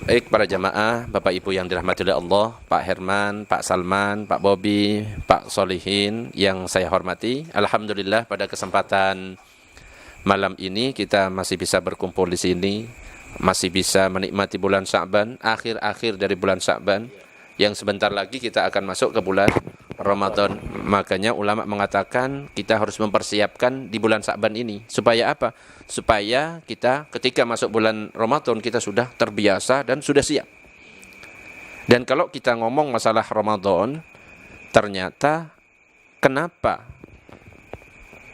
Baik para jamaah, Bapak Ibu yang dirahmati oleh Allah, Pak Herman, Pak Salman, Pak Bobi, Pak Solihin yang saya hormati. Alhamdulillah pada kesempatan malam ini kita masih bisa berkumpul di sini, masih bisa menikmati bulan Sya'ban, akhir-akhir dari bulan Sya'ban, yang sebentar lagi kita akan masuk ke bulan Ramadan. Makanya ulama mengatakan kita harus mempersiapkan di bulan Sya'ban ini. Supaya apa? Supaya kita ketika masuk bulan Ramadan kita sudah terbiasa dan sudah siap. Dan kalau kita ngomong masalah Ramadan, ternyata kenapa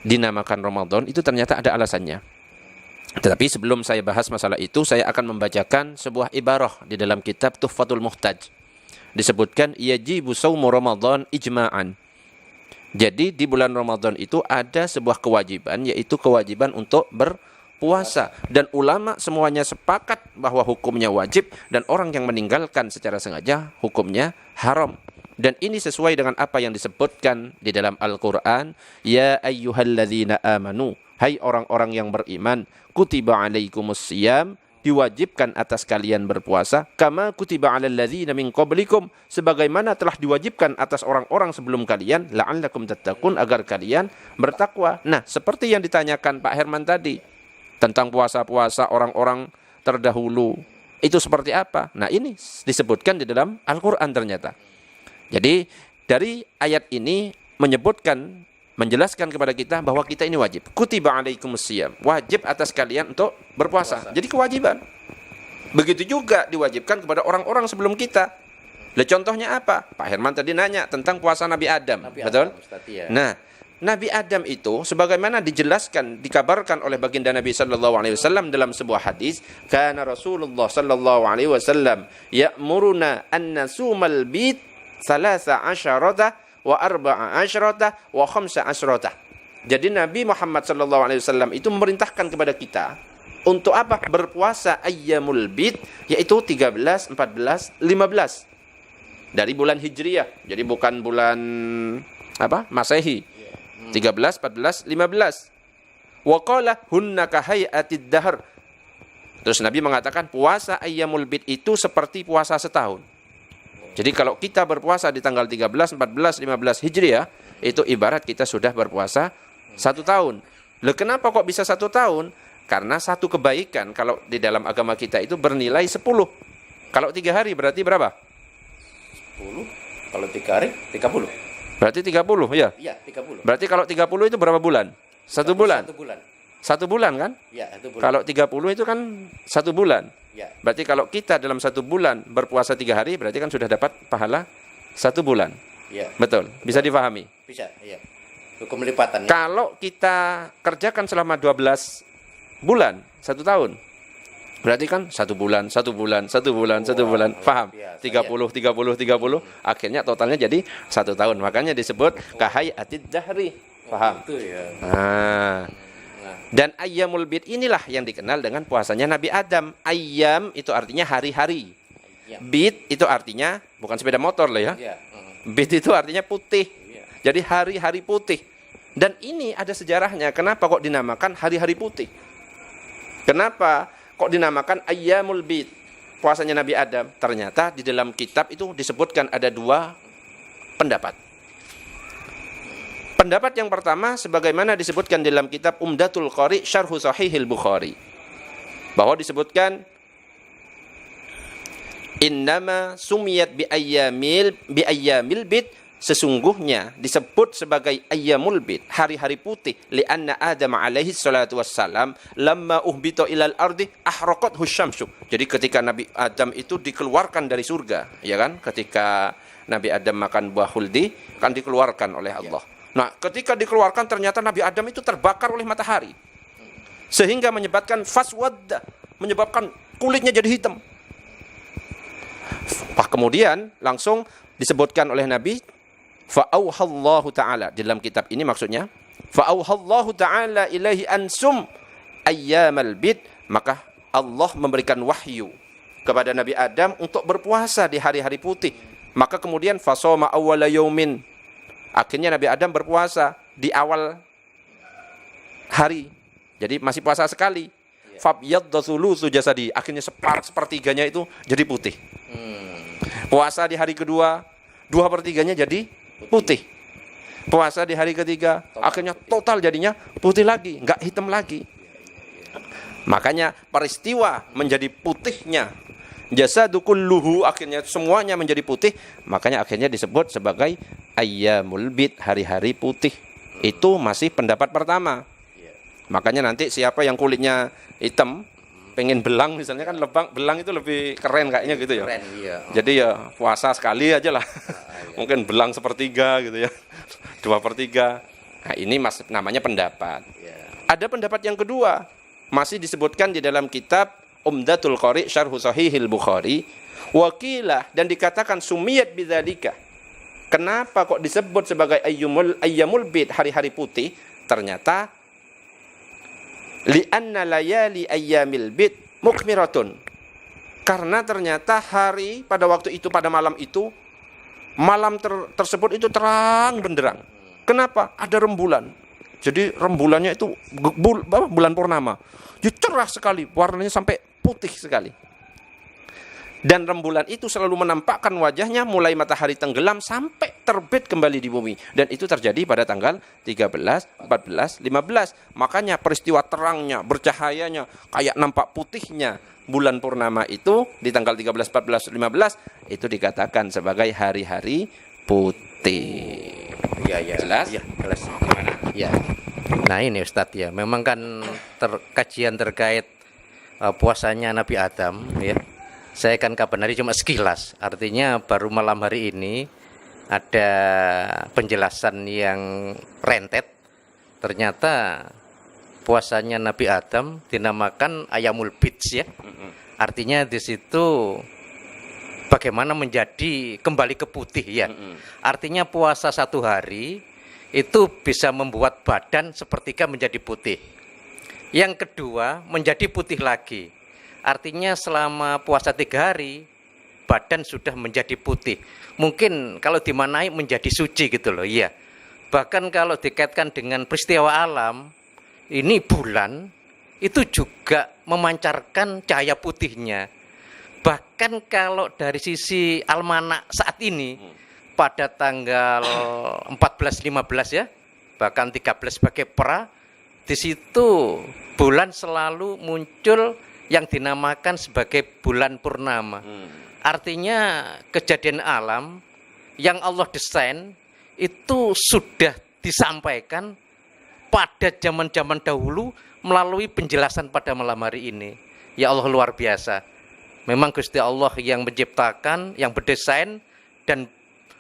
dinamakan Ramadan itu ternyata ada alasannya. Tetapi sebelum saya bahas masalah itu, saya akan membacakan sebuah ibarah di dalam kitab Tuhfatul Muhtaj. Disebutkan yajibu shaumu Ramadan ijma'an. Jadi di bulan Ramadan itu ada sebuah kewajiban, yaitu kewajiban untuk berpuasa, dan ulama semuanya sepakat bahwa hukumnya wajib, dan orang yang meninggalkan secara sengaja hukumnya haram. Dan ini sesuai dengan apa yang disebutkan di dalam Al-Quran. Ya ayyuhalladzina amanu, hai orang-orang yang beriman, kutiba alaikumus siyam, diwajibkan atas kalian berpuasa, kama kutiba alal ladzina min qablikum, sebagaimana telah diwajibkan atas orang-orang sebelum kalian, la'allakum tattaqun, agar kalian bertakwa. Nah, seperti yang ditanyakan Pak Herman tadi tentang puasa-puasa orang-orang terdahulu, itu seperti apa? Nah, ini disebutkan di dalam Al-Qur'an ternyata. Jadi, dari ayat ini menyebutkan, menjelaskan kepada kita bahwa kita ini wajib. Kutiba alaikumusiyam, wajib atas kalian untuk berpuasa. Jadi kewajiban. Begitu juga diwajibkan kepada orang-orang sebelum kita. Lah contohnya apa? Pak Herman tadi nanya tentang puasa Nabi Adam. Betul? Ustaz, ya. Nah, Nabi Adam itu sebagaimana dijelaskan, dikabarkan oleh baginda Nabi sallallahu alaihi wasallam dalam sebuah hadis, kana Rasulullah sallallahu alaihi wasallam ya'muruna an nasumal bid 13 wa 14 wa 15. Jadi Nabi Muhammad sallallahu alaihi wasallam itu memerintahkan kepada kita untuk apa? Berpuasa ayyamul bid, yaitu 13, 14, 15 dari bulan Hijriah. Jadi bukan bulan apa? Masehi. 13, 14, 15. Wa qala hunna ka hayatid dahr. Terus Nabi mengatakan puasa ayyamul bid itu seperti puasa setahun. Jadi kalau kita berpuasa di tanggal 13, 14, 15 Hijriah, itu ibarat kita sudah berpuasa 1 tahun. Loh, kenapa kok bisa 1 tahun? Karena satu kebaikan kalau di dalam agama kita itu bernilai 10. Kalau 3 hari berarti berapa? 10. Kalau 3 hari 30. Berarti 30 ya? Iya, 30. Berarti kalau 30 itu berapa bulan? 1 bulan? 1 bulan. 1 bulan kan? Iya, 1 bulan. Kalau 30 itu kan 1 bulan. Ya. Berarti kalau kita dalam 1 bulan berpuasa 3 hari, berarti kan sudah dapat pahala 1 bulan. Iya. Betul? Bisa difahami? Bisa, iya. Hukum lipatannya. Kalau kita kerjakan selama 12 bulan, 1 tahun, berarti kan 1 bulan, 1 bulan, 1 bulan, 1 bulan. Paham? 30, 30, 30. Akhirnya totalnya jadi 1 tahun. Makanya disebut kahayatid dahri. Paham? Itu ya. Nah. Dan ayyamul bid inilah yang dikenal dengan puasanya Nabi Adam. Ayyam itu artinya hari-hari. Bid itu artinya bukan sepeda motor lah ya. Iya. Bid itu artinya putih. Iya. Jadi hari-hari putih. Dan ini ada sejarahnya. Kenapa kok dinamakan hari-hari putih? Kenapa kok dinamakan ayyamul bid? Puasanya Nabi Adam. Ternyata di dalam kitab itu disebutkan ada 2 pendapat. Pendapat yang pertama sebagaimana disebutkan dalam kitab Umdatul Qari Syarhu Sahihil Bukhari, bahwa disebutkan innama sumiyat bi ayyamil bid, sesungguhnya disebut sebagai ayyamul bid, hari-hari putih, lianna Adam alaihi salatu wassalam lamma uhbita ilal ardi ahraqat husyamsu. Jadi ketika Nabi Adam itu dikeluarkan dari surga, ya kan? Ketika Nabi Adam makan buah khuldi kan dikeluarkan oleh Allah. Nah, ketika dikeluarkan ternyata Nabi Adam itu terbakar oleh matahari. Sehingga menyebabkan faswadda, menyebabkan kulitnya jadi hitam. Kemudian langsung disebutkan oleh Nabi, fa'auhallahu ta'ala, di dalam kitab ini maksudnya, fa'auhallahu ta'ala ilaihi ansum ayyamal bid, maka Allah memberikan wahyu kepada Nabi Adam untuk berpuasa di hari-hari putih. Maka kemudian fasoma awwala yaumin, akhirnya Nabi Adam berpuasa di awal hari. Jadi masih puasa sekali. fabyadda thulutsu jasadi. Akhirnya sepertiganya itu jadi putih. Puasa di hari kedua, 2/3-nya jadi putih. Puasa di hari ketiga, akhirnya total jadinya putih lagi, enggak hitam lagi. Makanya peristiwa menjadi putihnya jasadu kulluhu, akhirnya semuanya menjadi putih, makanya akhirnya disebut sebagai ayyamul bid, hari-hari putih. Itu masih pendapat pertama. Makanya nanti siapa yang kulitnya hitam pengen belang misalnya, kan belang itu lebih keren kayaknya gitu ya. Keren, iya. Jadi ya puasa sekali aja lah. Mungkin belang 1/3 gitu ya. 2/3. Nah, ini masih namanya pendapat. Ada pendapat yang kedua, masih disebutkan di dalam kitab Umdatul Qari Syarh Sahihil Bukhari, wakilah, dan dikatakan sumiyat bidzalika. Kenapa kok disebut sebagai ayyamul bid, hari-hari putih? Ternyata li'anna layali ayyamil bid mukmiratun. Karena ternyata hari pada waktu itu, pada malam itu, malam tersebut itu terang benderang. Kenapa? Ada rembulan. Jadi rembulannya itu bulan purnama. Jadi cerah sekali, warnanya sampai putih sekali. Dan rembulan itu selalu menampakkan wajahnya mulai matahari tenggelam sampai terbit kembali di bumi. Dan itu terjadi pada tanggal 13, 14, 15. Makanya peristiwa terangnya, bercahayanya, kayak nampak putihnya bulan purnama itu di tanggal 13, 14, 15 itu dikatakan sebagai hari-hari putih. Iya. Jelas? Iya, jelas. Ya. Nah ini Ustadz ya, memang kan kajian terkait puasanya Nabi Adam ya. Saya kan kapan hari cuma sekilas, artinya baru malam hari ini ada penjelasan yang rentet. Ternyata puasanya Nabi Adam dinamakan Ayyamul Bid ya. Artinya di situ bagaimana menjadi kembali ke putih ya. Artinya puasa 1 hari itu bisa membuat badan sepertiga menjadi putih. Yang kedua, menjadi putih lagi. Artinya selama puasa 3 hari, badan sudah menjadi putih. Mungkin kalau dimanai menjadi suci gitu loh, iya. Bahkan kalau dikaitkan dengan peristiwa alam, ini bulan, itu juga memancarkan cahaya putihnya. Bahkan kalau dari sisi almanak saat ini, pada tanggal 14-15 ya, bahkan 13 sebagai pera, di situ bulan selalu muncul yang dinamakan sebagai bulan purnama. Artinya kejadian alam yang Allah desain itu sudah disampaikan pada zaman-zaman dahulu melalui penjelasan pada malam hari ini. Ya Allah, luar biasa. Memang Gusti Allah yang menciptakan, yang berdesain, dan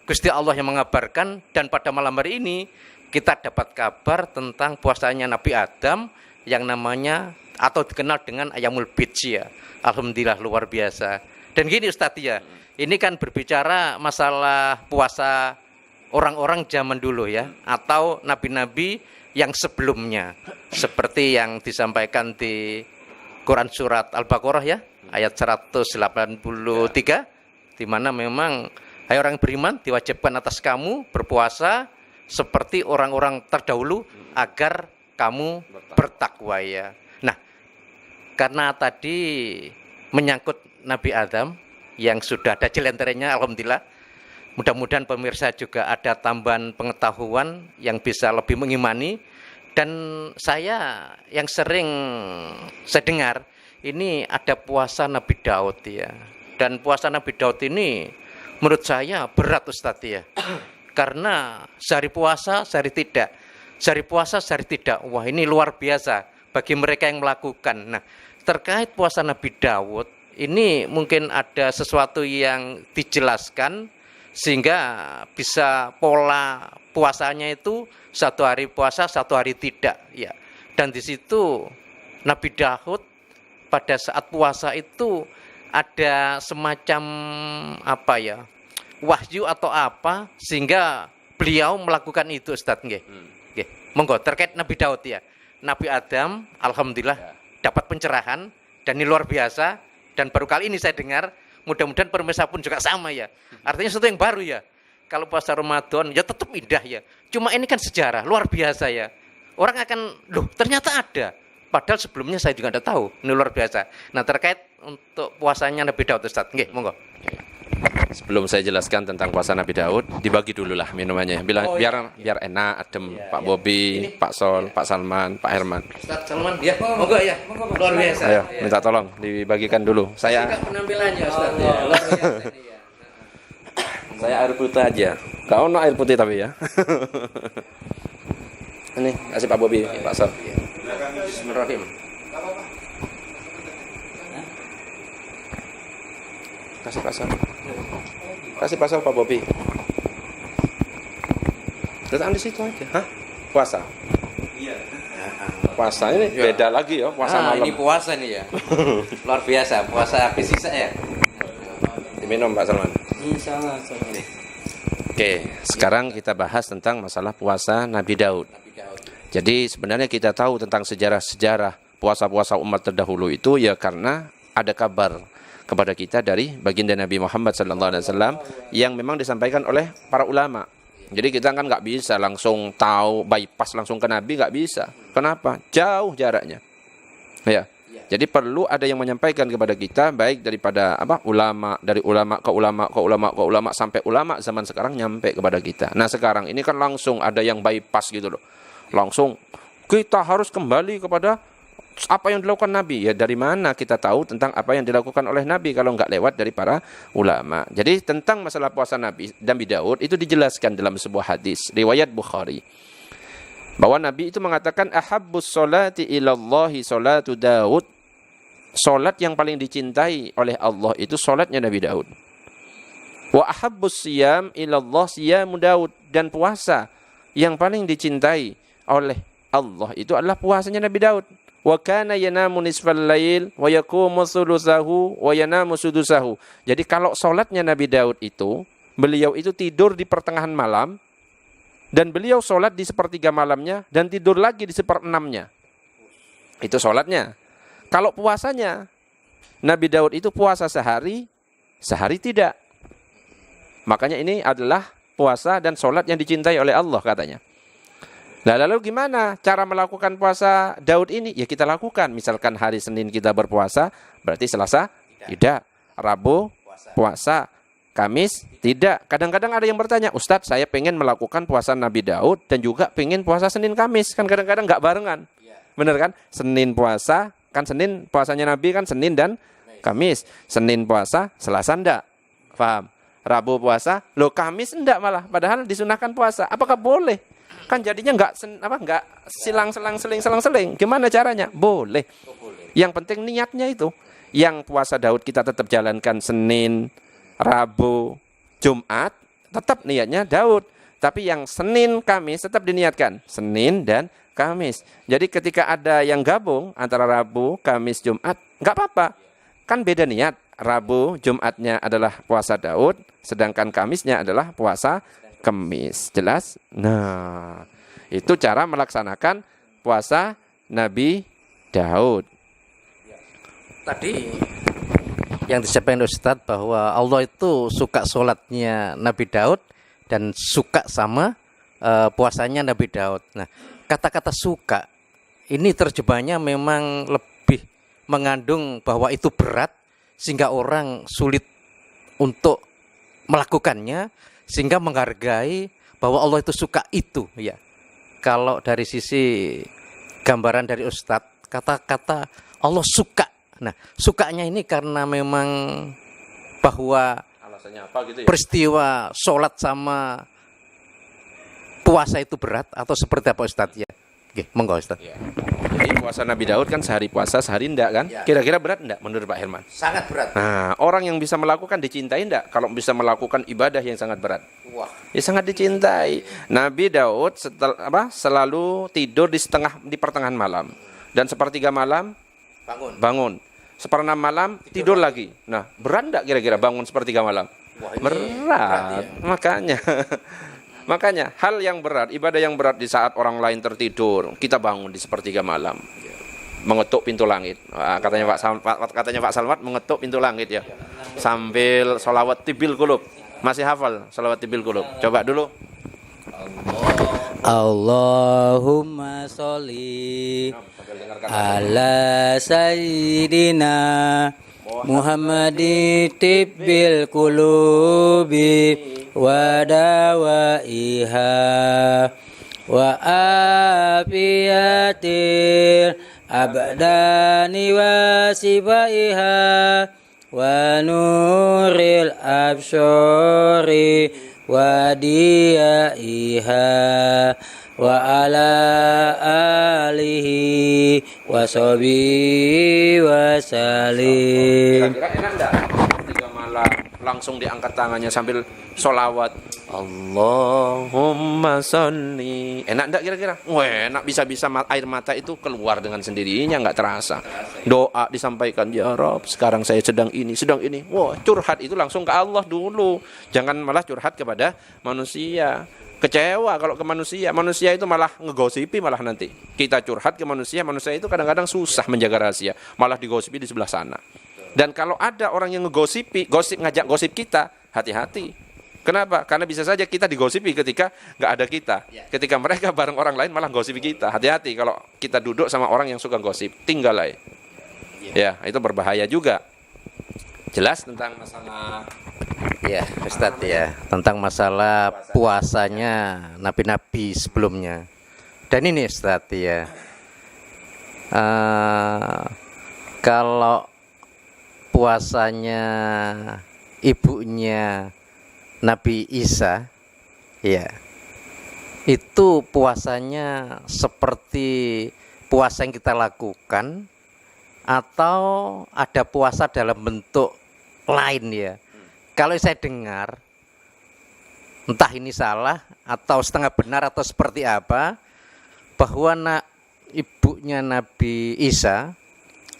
Gusti Allah yang mengabarkan. Dan pada malam hari ini kita dapat kabar tentang puasanya Nabi Adam yang namanya atau dikenal dengan Ayyamul Bid ya. Alhamdulillah, luar biasa. Dan gini Ustadz ya, ini kan berbicara masalah puasa orang-orang zaman dulu ya, atau nabi-nabi yang sebelumnya, seperti yang disampaikan di Quran surat Al-Baqarah ya, ayat 183, di mana memang hai orang beriman, diwajibkan atas kamu berpuasa seperti orang-orang terdahulu agar kamu bertakwa ya. Nah, karena tadi menyangkut Nabi Adam yang sudah ada jelenterennya, alhamdulillah. Mudah-mudahan pemirsa juga ada tambahan pengetahuan yang bisa lebih mengimani. Dan saya yang sering saya dengar, ini ada puasa Nabi Daud ya. Dan puasa Nabi Daud ini menurut saya berat Ustadz ya. Karena sehari puasa, sehari tidak. Sehari puasa, sehari tidak. Wah, ini luar biasa bagi mereka yang melakukan. Nah, terkait puasa Nabi Daud, ini mungkin ada sesuatu yang dijelaskan sehingga bisa pola puasanya itu 1 hari puasa, 1 hari tidak ya. Dan di situ Nabi Daud pada saat puasa itu ada semacam apa ya, wahyu atau apa sehingga beliau melakukan itu Ustadz nggih. Nggih. Monggo terkait Nabi Daud ya. Nabi Adam alhamdulillah dapat pencerahan dan ini luar biasa, dan baru kali ini saya dengar, mudah-mudahan pemirsa pun juga sama ya. Artinya sesuatu yang baru ya. Kalau puasa Ramadan ya tetap indah ya. Cuma ini kan sejarah luar biasa ya. Orang akan, loh ternyata ada padahal sebelumnya saya juga tidak tahu. Ini luar biasa. Nah, terkait untuk puasanya Nabi Daud, Ustaz. Nggih, monggo. Sebelum saya jelaskan tentang puasa Nabi Daud, dibagi dulu lah minumannya. Biar enak, adem. Pak Bobi, Pak Sol, Pak Salman, Pak Herman. Ustaz Salman, ya, monggo ya. Luar biasa. Ayo, minta tolong dibagikan dulu. Saya Penampilannya, Ustaz. Ya, luar biasa ini ya. Saya air putih aja. Kau no air putih tapi ya. Ini kasih Pak Bobi, Pak Sol. Bismillahirrahmanirrahim. Kasih Pak Sol. Kasih Pak Sol, Pak Bobi. Letakkan di situ aja. Hah? Puasa. Iya. Puasa ini beda lagi ya, puasa malam. Ini puasa nih ya. Luar biasa, puasa habis sisa ya. Diminum Pak Salman. Insyaallah. Oke, sekarang kita bahas tentang masalah puasa Nabi Daud. Jadi sebenarnya kita tahu tentang sejarah-sejarah puasa-puasa umat terdahulu itu ya karena ada kabar kepada kita dari baginda Nabi Muhammad SAW yang memang disampaikan oleh para ulama. Jadi kita kan nggak bisa langsung tahu bypass langsung ke Nabi, nggak bisa. Kenapa? Jauh jaraknya. Ya. Jadi perlu ada yang menyampaikan kepada kita baik daripada ulama, dari ulama ke ulama ke ulama ke ulama sampai ulama zaman sekarang nyampe kepada kita. Nah sekarang ini kan langsung ada yang bypass gitu loh. Langsung kita harus kembali kepada apa yang dilakukan Nabi. Ya dari mana kita tahu tentang apa yang dilakukan oleh Nabi kalau nggak lewat dari para ulama. Jadi tentang masalah puasa Nabi Daud itu dijelaskan dalam sebuah hadis riwayat Bukhari. Bahwa Nabi itu mengatakan ahabbus sholati ilallahi sholatu Daud. Salat yang paling dicintai oleh Allah itu salatnya Nabi Daud. Wa ahabbus siyam ilallah siyamu Daud, dan puasa yang paling dicintai oleh Allah itu adalah puasanya Nabi Daud. Wa kana yanamu nisfal lail wa yaqumu thulutsahu wa yanamu sudusahu. Jadi kalau salatnya Nabi Daud itu, beliau itu tidur di pertengahan malam dan beliau salat di sepertiga malamnya dan tidur lagi di seperenamnya. Itu salatnya. Kalau puasanya, Nabi Daud itu puasa sehari, sehari tidak. Makanya ini adalah puasa dan sholat yang dicintai oleh Allah katanya. Nah lalu gimana cara melakukan puasa Daud ini? Ya kita lakukan. Misalkan hari Senin kita berpuasa, berarti Selasa tidak. Rabu puasa. Kamis tidak. Kadang-kadang ada yang bertanya, Ustadz saya pengen melakukan puasa Nabi Daud dan juga pengen puasa Senin Kamis. Kan kadang-kadang nggak barengan. Bener kan? Senin puasa. Kan Senin puasanya Nabi kan Senin dan Kamis. Senin puasa, Selasa enggak. Paham? Rabu puasa, loh Kamis enggak malah. Padahal disunahkan puasa. Apakah boleh? Kan jadinya enggak selang-seling. Gimana caranya? Boleh. Yang penting niatnya itu. Yang puasa Daud kita tetap jalankan Senin, Rabu, Jumat, tetap niatnya Daud. Tapi yang Senin, Kamis tetap diniatkan. Senin dan Kamis. Jadi ketika ada yang gabung antara Rabu, Kamis, Jumat, nggak apa-apa. Kan beda niat. Rabu, Jumatnya adalah puasa Daud, sedangkan Kamisnya adalah puasa Kamis. Jelas? Nah, itu cara melaksanakan puasa Nabi Daud. Tadi yang disampaikan Ustaz bahwa Allah itu suka sholatnya Nabi Daud dan suka sama puasanya Nabi Daud. Nah, kata-kata suka ini terjemahnya memang lebih mengandung bahwa itu berat sehingga orang sulit untuk melakukannya sehingga menghargai bahwa Allah itu suka itu ya. Kalau dari sisi gambaran dari Ustadz, kata-kata Allah suka. Nah, sukanya ini karena memang bahwa alasannya apa gitu ya? Peristiwa sholat sama puasa itu berat atau seperti apa Ustadz ya? Oke, monggo Ustadz. Ya. Jadi puasa Nabi Daud kan sehari puasa, sehari enggak kan? Ya. Kira-kira berat enggak menurut Pak Herman? Sangat berat. Nah, orang yang bisa melakukan dicintai enggak? Kalau bisa melakukan ibadah yang sangat berat. Wah. Ya sangat dicintai. Nabi Daud selalu tidur di pertengahan malam dan sepertiga malam bangun. Seperenam malam tidur lagi. Nah, berat enggak kira-kira bangun sepertiga malam? Wah, berat. Ya. Makanya hal yang berat, ibadah yang berat di saat orang lain tertidur, kita bangun di sepertiga malam, mengetuk pintu langit. Katanya Pak Salmat mengetuk pintu langit ya, sambil sholawat tibil qulub. Masih hafal sholawat tibil qulub? Coba dulu. Allahumma sholli ala sayyidina Muhammadin tibbil qulubi wa dawaiha wa afiyatil abdani wa sifaiha wa nuril absyari wa diyaiha wa ala alihi wa sahbihi wa salim. Kira-kira enak enggak ketika malah langsung diangkat tangannya sambil sholawat Allahumma sholli, enak enggak kira-kira? Wah enak, bisa-bisa air mata itu keluar dengan sendirinya, nggak terasa. Doa disampaikan, ya Rob sekarang saya sedang ini. Wah curhat itu langsung ke Allah dulu, jangan malah curhat kepada manusia. Kecewa kalau ke manusia itu malah ngegosipi, malah nanti kita curhat ke manusia itu kadang-kadang susah menjaga rahasia, malah digosipi di sebelah sana. Dan kalau ada orang yang ngegosipi, ngajak gosip kita, hati-hati. Kenapa? Karena bisa saja kita digosipi ketika nggak ada kita. Ketika mereka bareng orang lain malah gosipi kita. Hati-hati kalau kita duduk sama orang yang suka gosip, tinggal aja. Ya, itu berbahaya juga. Jelas tentang masalah Ya, Ustadz ya, tentang masalah puasanya nabi-nabi sebelumnya. Dan ini Ustadz ya, kalau puasanya ibunya Nabi Isa, ya, itu puasanya seperti puasa yang kita lakukan atau ada puasa dalam bentuk lain ya. Kalau saya dengar, entah ini salah atau setengah benar atau seperti apa, bahwa ibunya Nabi Isa,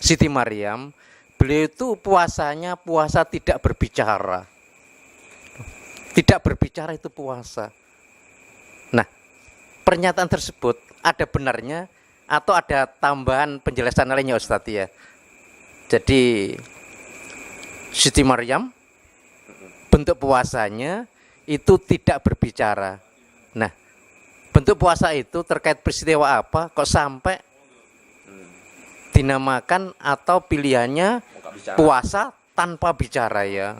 Siti Maryam, beliau itu puasanya puasa tidak berbicara. Tidak berbicara itu puasa. Nah, pernyataan tersebut ada benarnya atau ada tambahan penjelasan lainnya Ustadz ya? Jadi Siti Maryam bentuk puasanya itu tidak berbicara. Nah, bentuk puasa itu terkait peristiwa apa kok sampai dinamakan atau pilihannya puasa tanpa bicara ya?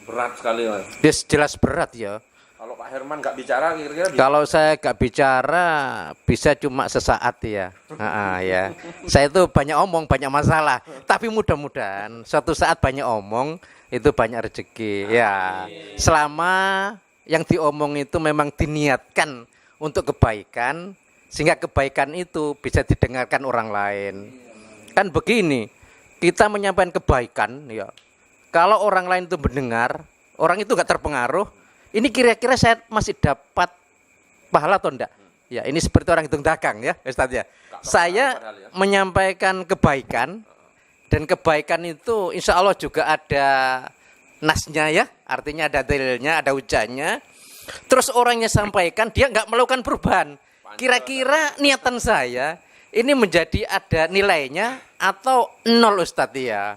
berat sekali, Mas. Jelas berat ya. Kalau Pak Herman nggak bicara, kira-kira Kalau saya nggak bicara bisa cuma sesaat ya. Ya. Saya itu banyak omong, banyak masalah. Tapi mudah-mudahan suatu saat banyak omong itu banyak rezeki. Ya. Selama yang diomong itu memang diniatkan untuk kebaikan, sehingga kebaikan itu bisa didengarkan orang lain. Kan begini, kita menyampaikan kebaikan ya. Kalau orang lain itu mendengar, orang itu nggak terpengaruh. Ini kira-kira saya masih dapat pahala atau enggak? Ya, ini seperti orang hitung dagang ya, Ustaz ya. Saya menyampaikan kebaikan, dan kebaikan itu insya Allah juga ada nasnya ya, artinya ada dalilnya, ada hujannya. Terus orangnya sampaikan, dia nggak melakukan perubahan. Kira-kira niatan saya ini menjadi ada nilainya atau nol Ustaz ya.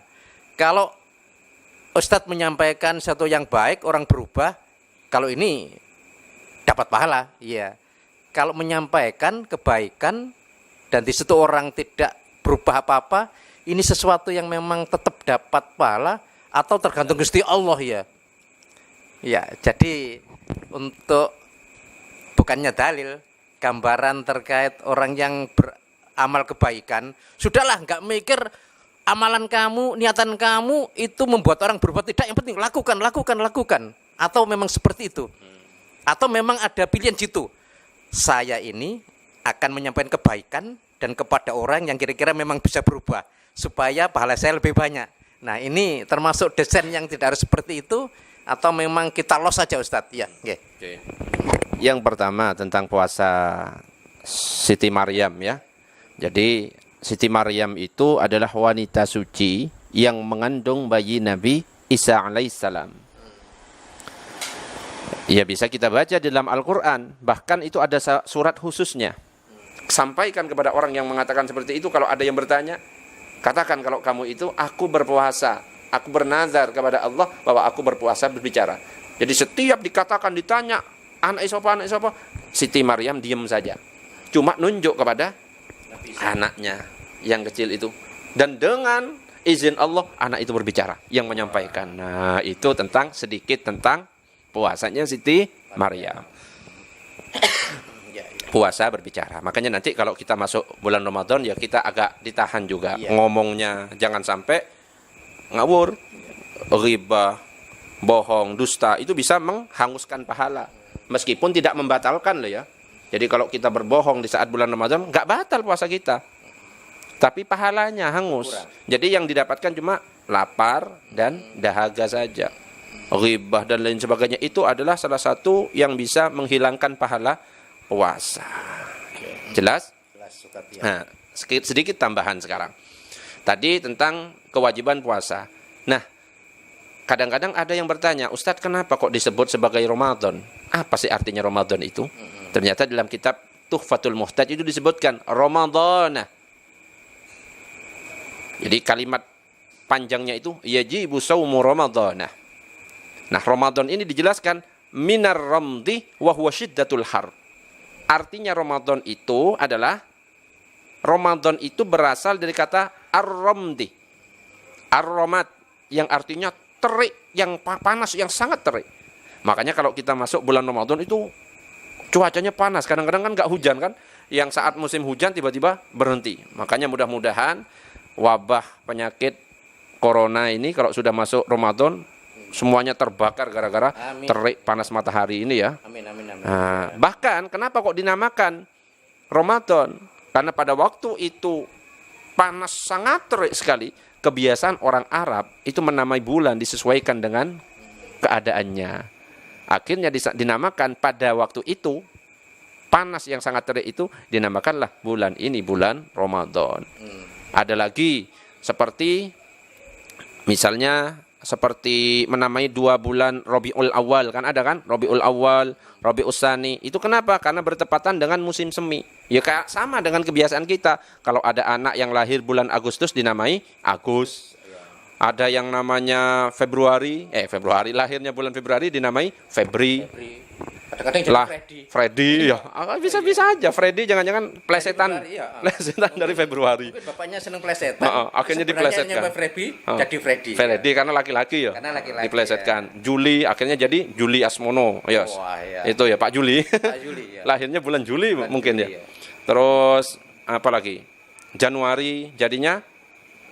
Kalau Ustaz menyampaikan satu yang baik, orang berubah, kalau ini dapat pahala, iya. Kalau menyampaikan kebaikan dan di situ orang tidak berubah apa-apa, ini sesuatu yang memang tetap dapat pahala atau tergantung Gusti Allah ya. Ya, jadi untuk bukannya dalil, gambaran terkait orang yang beramal kebaikan, sudahlah nggak mikir amalan kamu, niatan kamu itu membuat orang berbuat tidak, yang penting lakukan. Atau memang seperti itu? Atau memang ada pilihan situ? Saya ini akan menyampaikan kebaikan dan kepada orang yang kira-kira memang bisa berubah supaya pahala saya lebih banyak. Nah, ini termasuk desain yang tidak harus seperti itu atau memang kita los saja Ustadz ya? Oke. Yang pertama tentang puasa Siti Maryam ya. Jadi Siti Maryam itu adalah wanita suci yang mengandung bayi Nabi Isa alaihissalam. Ya bisa kita baca dalam Al-Quran. Bahkan itu ada surat khususnya. Sampaikan kepada orang yang mengatakan seperti itu. Kalau ada yang bertanya, katakan kalau kamu itu, aku berpuasa, aku bernazar kepada Allah bahwa aku berpuasa berbicara. Jadi setiap dikatakan, ditanya, anak sapa? Siti Maryam diam saja. Cuma nunjuk kepada anaknya yang kecil itu. Dan dengan izin Allah, anak itu berbicara, yang menyampaikan. Nah, itu sedikit tentang puasanya Siti Maryam. Puasa berbicara. Makanya nanti kalau kita masuk bulan Ramadan, ya kita agak ditahan juga ngomongnya. Jangan sampai ngawur, ghibah, bohong, dusta. Itu bisa menghanguskan pahala. Meskipun tidak membatalkan loh ya. Jadi kalau kita berbohong di saat bulan Ramadan, nggak batal puasa kita. Tapi pahalanya hangus. Jadi yang didapatkan cuma lapar dan dahaga saja. Ghibah dan lain sebagainya itu adalah salah satu yang bisa menghilangkan pahala puasa. Jelas? Nah, sedikit tambahan sekarang. Tadi tentang kewajiban puasa. Nah, kadang-kadang ada yang bertanya, Ustadz kenapa kok disebut sebagai Ramadan? Apa sih artinya Ramadan itu? Ternyata dalam kitab Tuhfatul Muhtaj itu disebutkan Ramadan. Jadi kalimat panjangnya itu yajibu saumu Ramadan. Nah, Ramadan ini dijelaskan minar ramdi wa huwa syiddatul har. Artinya Ramadan itu adalah Ramadan itu berasal dari kata ar-ramdi. Ar-ramat yang artinya terik, yang panas, yang sangat terik. Makanya kalau kita masuk bulan Ramadan itu cuacanya panas, kadang-kadang kan nggak hujan kan. Yang saat musim hujan tiba-tiba berhenti. Makanya mudah-mudahan wabah penyakit corona ini kalau sudah masuk Ramadan semuanya terbakar gara-gara terik panas matahari ini ya. Amin. Nah, bahkan kenapa kok dinamakan Ramadan? Karena pada waktu itu panas sangat terik sekali. Kebiasaan orang Arab itu menamai bulan disesuaikan dengan keadaannya. Akhirnya dinamakan pada waktu itu panas yang sangat terik itu dinamakanlah bulan ini bulan Ramadan. Ada lagi seperti misalnya seperti menamai 2 bulan Rabiul Awal kan ada kan? Rabiul Awal, Rabiul Tsani. Itu kenapa? Karena bertepatan dengan musim semi. Ya kayak sama dengan kebiasaan kita. Kalau ada anak yang lahir bulan Agustus dinamai Agus. Ada yang namanya Februari lahirnya bulan Februari dinamai Febri. Kadang-kadang jadi Lah, Freddy ya. Bisa aja Freddy jangan-jangan plesetan. Plesetan dari Februari. Mungkin bapaknya seneng plesetan. Akhirnya diplesetkan. Jadi Freddy. Freddy karena laki-laki ya. Karena laki-laki. Diplesetkan. Juli akhirnya jadi Juli Asmono. Yes. Wah, ya. Itu ya Pak Juli. Pak Juli ya. Lahirnya bulan Juli mungkin Juli, ya. Terus apa lagi? Januari jadinya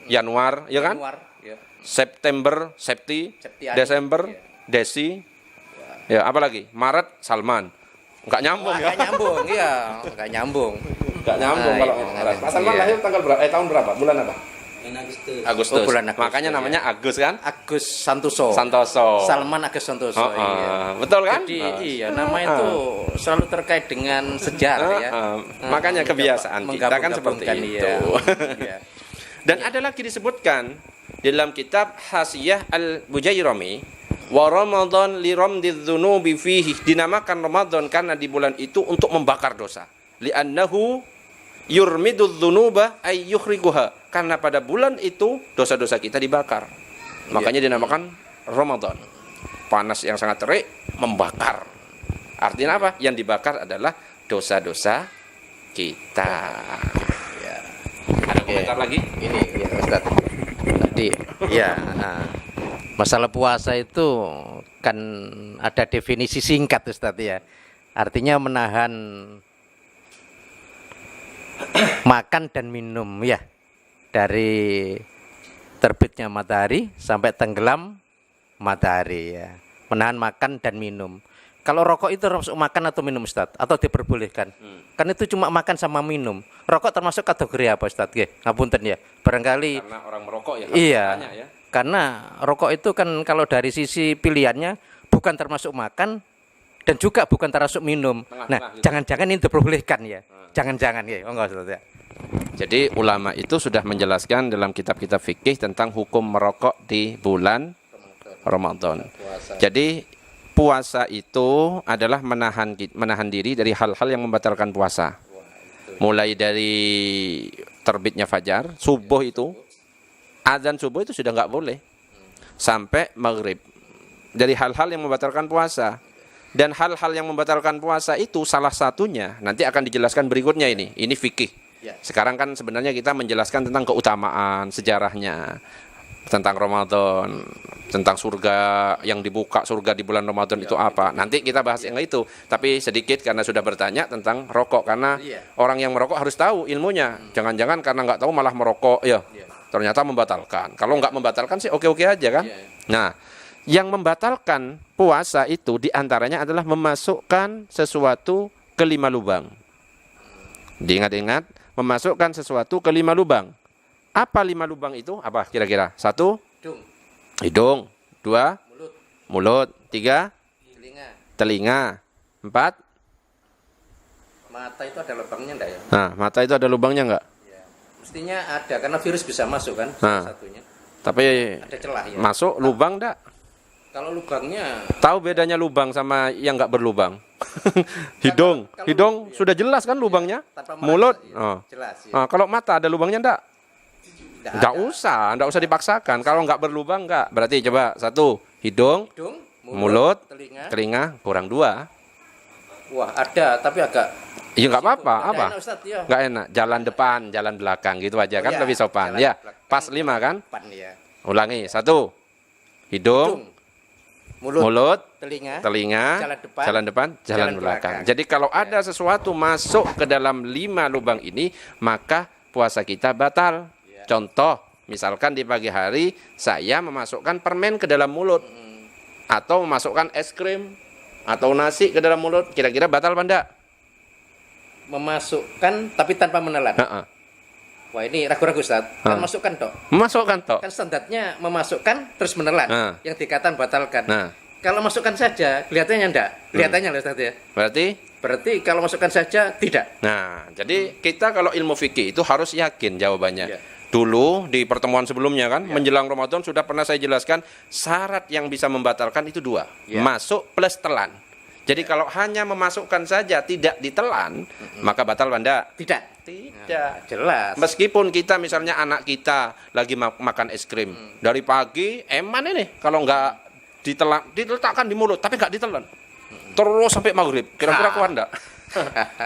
Januar, ya kan? Januar, ya. September, Desember, Desi. Ya, apa lagi? Maret, Salman. Enggak nyambung ya. Enggak nyambung, iya. Enggak nyambung. Enggak nyambung kalau Pak Salman lahir tanggal berapa? Tahun berapa? Bulan apa? Agustus. Bulan Agustus. Makanya namanya Agus kan? Agus Santoso. Salman Agus Santoso. Iya. Betul kan? Jadi iya, nama itu selalu terkait dengan sejarah ya. Makanya kebiasaan kita kan seperti itu. Iya. Dan ada lagi disebutkan di dalam kitab Hasiyah Al-Bujairami, wa Ramadan li ramdidz-dzunubi fihi, dinamakan Ramadan karena di bulan itu untuk membakar dosa. Li'annahu yurmidudz-dzunuba ay yukhriguha, karena pada bulan itu dosa-dosa kita dibakar. Makanya dinamakan Ramadan. Panas yang sangat terik membakar. Artinya apa? Yang dibakar adalah dosa-dosa kita. Ya. Ada komentar lagi? Ini ya Ustaz. Tadi ya, masalah puasa itu kan ada definisi singkat Ustaz ya. Artinya menahan makan dan minum ya. Dari terbitnya matahari sampai tenggelam matahari ya. Menahan makan dan minum. Kalau rokok itu termasuk makan atau minum Ustaz? Atau diperbolehkan? Kan itu cuma makan sama minum. Rokok termasuk kategori apa Ustaz? Ngapunten ya. Barangkali karena orang merokok ya. Iya. Ya. Karena rokok itu kan kalau dari sisi pilihannya bukan termasuk makan dan juga bukan termasuk minum. Nah, jangan-jangan ini diperbolehkan ya. Jangan-jangan ya. Enggak Ustaz ya. Jadi ulama itu sudah menjelaskan dalam kitab-kitab fikih tentang hukum merokok di bulan Ramadan. Jadi puasa itu adalah menahan diri dari hal-hal yang membatalkan puasa. Mulai dari terbitnya fajar, subuh itu, azan subuh itu sudah nggak boleh, sampai maghrib. Dari hal-hal yang membatalkan puasa. Dan hal-hal yang membatalkan puasa itu salah satunya nanti akan dijelaskan berikutnya ini. Ini fikih. Ya. Sekarang kan sebenarnya kita menjelaskan tentang keutamaan, sejarahnya, tentang Ramadan, tentang surga yang dibuka, surga di bulan Ramadan itu apa. Nanti kita bahas yang itu. Tapi sedikit karena sudah bertanya tentang rokok. Karena orang yang merokok harus tahu ilmunya. Jangan-jangan karena nggak tahu malah merokok, ya ternyata membatalkan. Kalau nggak membatalkan sih oke-oke aja kan. Nah, yang membatalkan puasa itu diantaranya adalah memasukkan sesuatu ke 5 lubang. Diingat-ingat, memasukkan sesuatu ke 5 lubang. Apa 5 lubang itu? Apa kira-kira? 1, hidung. 2, mulut. 3, telinga. 4, mata itu ada lubangnya enggak ya? nah, mata itu ada lubangnya enggak? Ya. Mestinya ada karena virus bisa masuk kan salah satunya. Tapi ada celah ya. Masuk lubang enggak? Kalau lubangnya Tahu bedanya lubang sama yang enggak berlubang? Hidung. Kalau Hidung sudah jelas kan lubangnya? tanpa Mulut. merasa, Oh. jelas ya. Nah, kalau mata ada lubangnya enggak? Nggak Enggak usah dipaksakan. Kalau enggak berlubang enggak. Berarti coba 1, hidung, hidung, mulut, telinga. telinga, kurang 2. Wah, ada tapi agak Ya enggak apa-apa, Nggak apa? enak, Ustaz, ya. Enggak enak. Jalan depan, jalan belakang gitu aja kan ya, lebih sopan. jalan Ya, belakang. pas 5 kan? Pan ya. Ulangi. 1, hidung, mulut, telinga, telinga, jalan depan, jalan jalan belakang. belakang. Jadi kalau ada sesuatu masuk ke dalam 5 lubang ini, maka puasa kita batal. Contoh, misalkan di pagi hari saya memasukkan permen ke dalam mulut, atau memasukkan es krim atau nasi ke dalam mulut, kira-kira batal apa enggak? memasukkan tapi tanpa menelan. Heeh. Wah, ini ragu-ragu, Ustaz. Kan masukkan toh. Memasukkan toh. Kan standarnya memasukkan terus menelan. Yang dikatakan batalkan. Nah, Kalau masukkan saja, kelihatannya enggak. Kelihatannya loh, Ustaz ya. berarti kalau masukkan saja tidak. nah, jadi kita kalau ilmu fikih itu harus yakin jawabannya. Iya. Dulu di pertemuan sebelumnya kan, menjelang Ramadan sudah pernah saya jelaskan syarat yang bisa membatalkan itu 2. Iya. Masuk plus telan. Jadi kalau hanya memasukkan saja tidak ditelan, maka batal Anda. Tidak. Tidak. Jelas. Meskipun kita misalnya anak kita lagi makan es krim dari pagi, eman ini kalau nggak ditelan, diletakkan di mulut tapi nggak ditelan, terus sampai maghrib, kira-kira kuat enggak?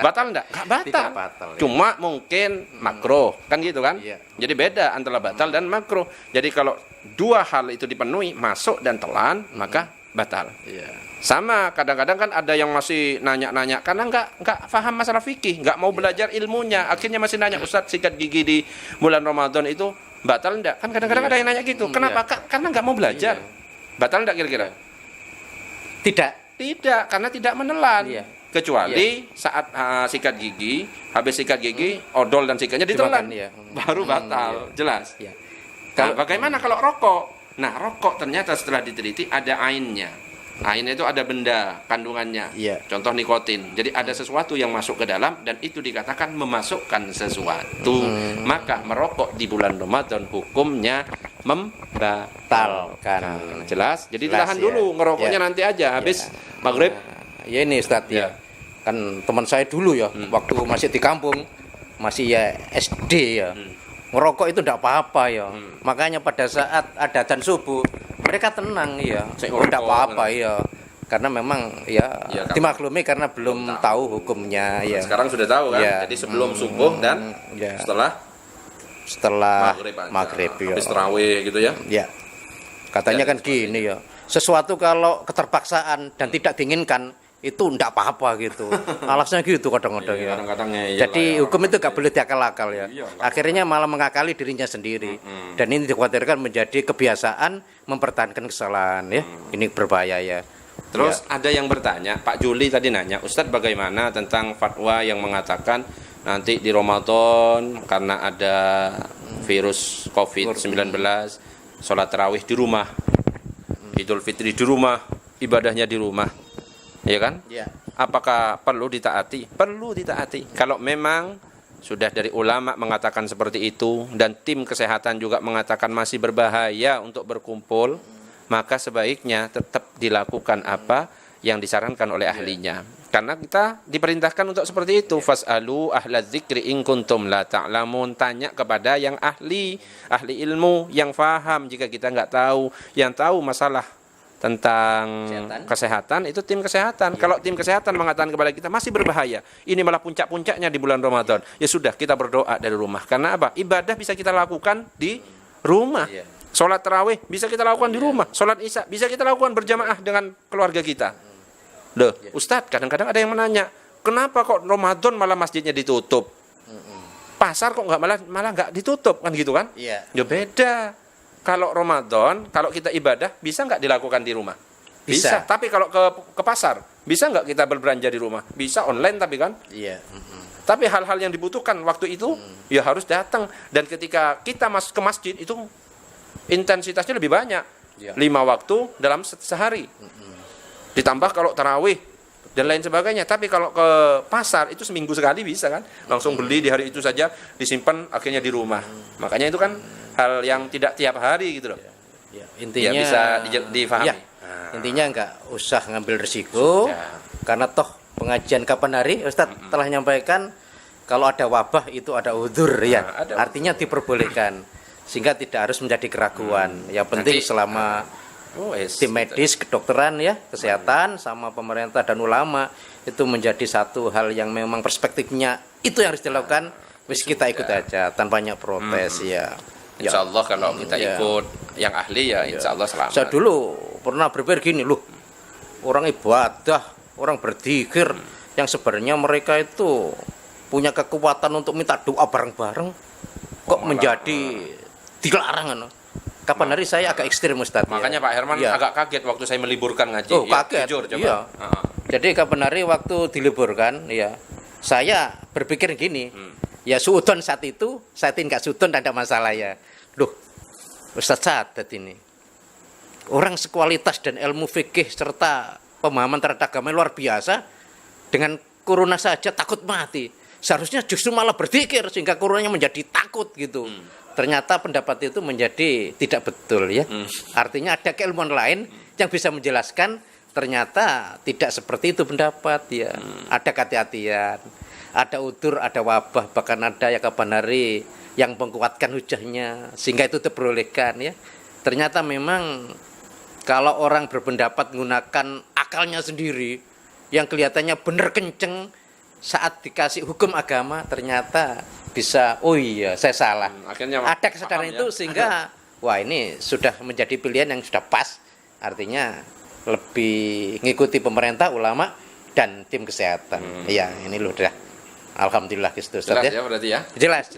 Batal enggak? Nggak batal. Tidak batal, ya. Cuma mungkin makruh, kan gitu kan? Iya. Jadi beda antara batal dan makruh. Jadi kalau 2 hal itu dipenuhi, masuk dan telan, maka batal. Iya. Sama, kadang-kadang kan ada yang masih nanya-nanya karena nggak paham masalah fikih, nggak mau belajar ilmunya, akhirnya masih nanya, Ustadz sikat gigi di bulan Ramadan itu batal enggak? Kan kadang-kadang ada yang nanya gitu. Kenapa? Karena nggak mau belajar. Batal enggak kira-kira? Tidak, karena tidak menelan. Iya. Kecuali saat sikat gigi, habis sikat gigi, odol dan sikatnya ditelan, Dimakan, iya. baru batal. Jelas. Iya. Nah, bagaimana kalau rokok? Nah, rokok ternyata setelah diteliti ada ainnya. Ain itu ada benda kandungannya, Iya. contoh nikotin. Jadi ada sesuatu yang masuk ke dalam dan itu dikatakan memasukkan sesuatu. Maka merokok di bulan Ramadan hukumnya membatalkan. Jelas? Jadi Jelas, ditahan ya. dulu ngerokoknya Ya. nanti aja habis maghrib. Ya ini, Ustaz ya. Kan teman saya dulu ya, waktu masih di kampung, masih ya SD ya. Ngerokok itu tidak apa-apa ya. Makanya pada saat ada adzan subuh, mereka tenang ya. Saya Tidak ngerokok, apa-apa ya. Karena memang ya, Ya, dimaklumi karena belum tahu hukumnya ya. Sekarang sudah tahu kan? Ya. Jadi sebelum subuh dan Ya. setelah maghrib ya. habis tarawih gitu ya. Ya. Katanya kan gini ya. Sesuatu kalau keterpaksaan dan tidak diinginkan itu enggak apa-apa gitu. Alasnya gitu kadang-kadang ya. Kadang-kadangnya Jadi hukum itu gak boleh diakal-akal ya. Iya, Akhirnya malah mengakali dirinya sendiri. Dan ini dikhawatirkan menjadi kebiasaan mempertahankan kesalahan ya. Ini berbahaya ya. Terus ada yang bertanya, Pak Juli tadi nanya, Ustadz bagaimana tentang fatwa yang mengatakan nanti di Ramadan karena ada virus COVID-19, sholat tarawih di rumah, Idul Fitri di rumah, ibadahnya di rumah, ya kan? Ya. Apakah perlu ditaati? Perlu ditaati. Kalau memang sudah dari ulama mengatakan seperti itu dan tim kesehatan juga mengatakan masih berbahaya untuk berkumpul, maka sebaiknya tetap dilakukan apa yang disarankan oleh ahlinya. Karena kita diperintahkan untuk seperti itu. Fas'alu ahla dzikri in kuntum la ta'lamun. Tanya kepada yang ahli ilmu, yang faham jika kita nggak tahu. Yang tahu masalah tentang kesehatan itu tim kesehatan. Kalau tim kesehatan mengatakan kepada kita masih berbahaya, ini malah puncak-puncaknya di bulan Ramadan. Ya sudah, kita berdoa dari rumah. Karena apa? Ibadah bisa kita lakukan di rumah. Sholat tarawih bisa kita lakukan di rumah. Sholat isya bisa kita lakukan berjamaah dengan keluarga kita. Loh, Ustadz, kadang-kadang ada yang menanya, kenapa kok Ramadan malah masjidnya ditutup? Pasar kok malah nggak ditutup, kan gitu kan? Iya. Ya beda. Kalau Ramadan, kalau kita ibadah, bisa nggak dilakukan di rumah? Bisa. Tapi kalau ke pasar, bisa nggak kita berbelanja di rumah? Bisa online tapi kan? Iya. Tapi hal-hal yang dibutuhkan waktu itu, ya harus datang. Dan ketika kita masuk ke masjid, itu intensitasnya lebih banyak. 5 waktu dalam sehari. Ditambah kalau tarawih, dan lain sebagainya. Tapi kalau ke pasar, itu seminggu sekali bisa kan? Langsung beli di hari itu saja, disimpan akhirnya di rumah. Makanya itu kan hal yang tidak tiap hari gitu loh. Ya, intinya ya bisa difahami. Ya, intinya nggak usah ngambil risiko karena toh pengajian kapan hari Ustadz telah menyampaikan kalau ada wabah itu ada udzur ya. Artinya diperbolehkan sehingga tidak harus menjadi keraguan. Yang penting selama tim medis, kedokteran ya, kesehatan sama pemerintah dan ulama itu menjadi satu hal yang memang perspektifnya itu yang harus dilakukan. Wis kita ikut aja tanpa banyak protes ya. Insya Allah kalau kita ikut yang ahli ya insya Allah selamat. Saya dulu pernah berpikir gini loh, orang ibadah, orang berzikir yang sebenarnya mereka itu punya kekuatan untuk minta doa bareng-bareng kok menjadi dilarang. Kapan hari saya agak ekstrim Ustaz. Makanya Pak Herman agak kaget waktu saya meliburkan ngaji. Oh, kaget. Jujur, coba. Iya. Jadi kapan hari waktu diliburkan ya saya berpikir gini. Ya suudon saat itu, saya nggak suudon tidak ada masalah ya. Loh, Ustaz Sadat ini orang sekualitas dan ilmu fikih serta pemahaman terhadap agama luar biasa, dengan corona saja takut mati. Seharusnya justru malah berzikir sehingga coronanya menjadi takut gitu. Ternyata pendapat itu menjadi tidak betul ya. Artinya ada keilmuan lain yang bisa menjelaskan ternyata tidak seperti itu pendapat ya. Ada kehati-hatian, ada udzur, ada wabah, bahkan ada ya kapan hari yang menguatkan hujahnya sehingga itu diperbolehkan ya. Ternyata memang kalau orang berpendapat menggunakan akalnya sendiri yang kelihatannya benar kenceng saat dikasih hukum agama ternyata bisa oh iya saya salah. Akhirnya ada kesadaran itu sehingga wah ini sudah menjadi pilihan yang sudah pas. Artinya lebih ngikuti pemerintah, ulama dan tim kesehatan. Iya, ini loh dah. Alhamdulillah gitu Ustaz ya. Jelas ya berarti ya. Jelas.